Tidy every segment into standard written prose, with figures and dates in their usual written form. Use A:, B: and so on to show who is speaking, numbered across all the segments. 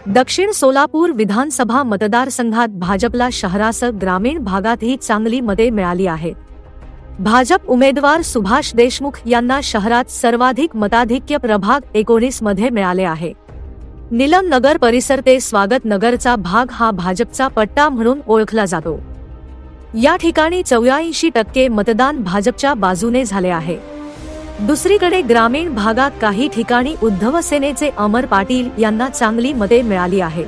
A: दक्षिण सोलापूर विधानसभा मतदारसंघात भाजपला शहरासह ग्रामीण भागातही चांगली मते मिळाली आहेत. भाजप उमेदवार सुभाष देशमुख यांना शहरात सर्वाधिक मताधिक्य प्रभाग 19 मध्ये मिळाले आहे. नीलम नगर परिसर ते स्वागत नगरचा भाग हा भाजपचा पट्टा म्हणून ओळखला जातो. या ठिकाणी 84% मतदान भाजपच्या बाजूने झाले आहे. दुसरीकडे ग्रामीण भागात काही ठिकाणी उद्धव सेनेचे अमर पाटील यांना चांगली मते मिळाली आहेत.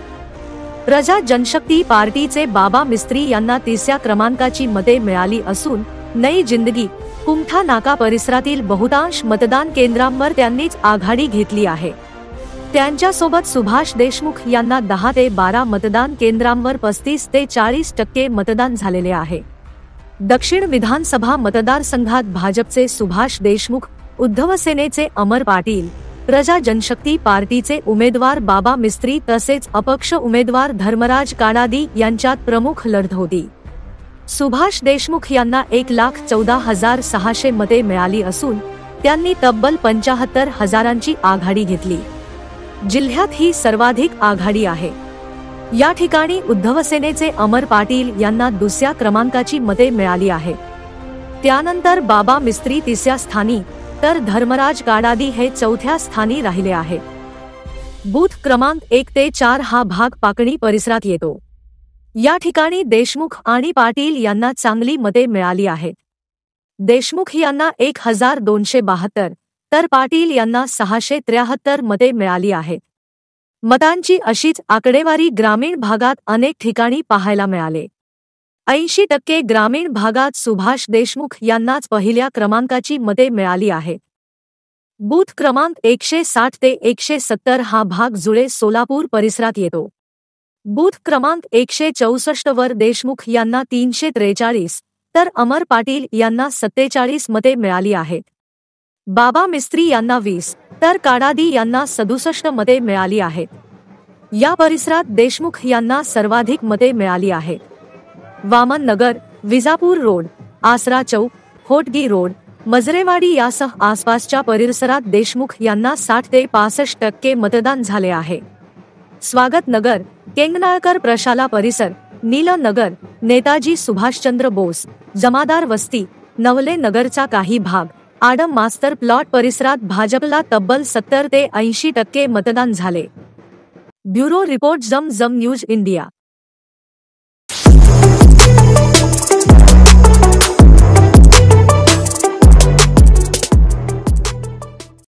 A: प्रजा जनशक्ती पार्टीचे बाबा मिस्त्री यांना 3ऱ्या क्रमांकाची मते मिळाली असून नई जिंदगी कुमठा नाका परिसरातील बहुतांश मतदान केंद्रांवर त्यांनीच आघाडी घेतली आहे. त्यांच्यासोबत सुभाष देशमुख यांना 10 ते 12 मतदान केंद्रांवर 35 ते 40% मतदान झालेले आहे. दक्षिण विधानसभा मतदारसंघात भाजपचे सुभाष देशमुख, उद्धव सेनेचे अमर पाटील, प्रजा जनशक्ती पार्टीचे उमेदवार बाबा मिस्त्री तसेच अपक्ष उमेदवार धर्मराज काडादी यांच्यात प्रमुख लढत होती. सुभाष देशमुख यांना 1,14,600 मते मिळाली असून त्यांनी तब्बल 75,000ची आघाडी घेतली. जिल्ह्यात ही सर्वाधिक आघाडी आहे. या ठिकाणी उद्धव सेनेचे अमर पाटील यांना 2ऱ्या क्रमांकाची मते मिळाली आहेत. त्यानंतर बाबा मिस्त्री 3ऱ्या स्थानी तर धर्मराज काडादी हे 4थ्या स्थानी राहिले आहेत. बूथ क्रमांक 1 ते 4 हा भाग पाकणी परिसरात येतो. या ठिकाणी देशमुख आणि पाटील यांना चांगली मते मिळाली आहेत. देशमुख यांना 1,272 तर पाटील यांना 673 मते मिळाली आहेत. मतांची अशीच आकडेवारी ग्रामीण भागात अनेक ठिकाणी पाहायला मिळाले. 80% ग्रामीण भागात सुभाष देशमुख यांनाच पहिल्या क्रमांकाची मते मिळाली आहेत. बूथ क्रमांक 160 ते 170 हा भाग जुळे सोलापूर परिसरात येतो. बूथ क्रमांक 164 वर देशमुख यांना 343 तर अमर पाटील यांना 47 मते मिळाली आहेत. बाबा मिस्त्री यांना 20 तर काडादी यांना 67 मते मिळाली आहेत. या परिसरात देशमुख यांना सर्वाधिक मते मिळाली आहेत. वामन नगर, विजापूर रोड, आसरा चौक, होटगी रोड, मजरेवाडी यासह आसपासच्या परिसरात देशमुख यांना 60 ते 65% मतदान झाले आहे. स्वागत नगर, केंगनाळकर प्रशाला परिसर, नील नगर, नेताजी सुभाषचंद्र बोस, जमादार वस्ती, नवले नगरचा काही भाग, आडम मास्तर प्लॉट परिसरात भाजपला तब्बल 70 ते 80% मतदान झाले. ब्युरो रिपोर्ट जम न्यूज इंडिया.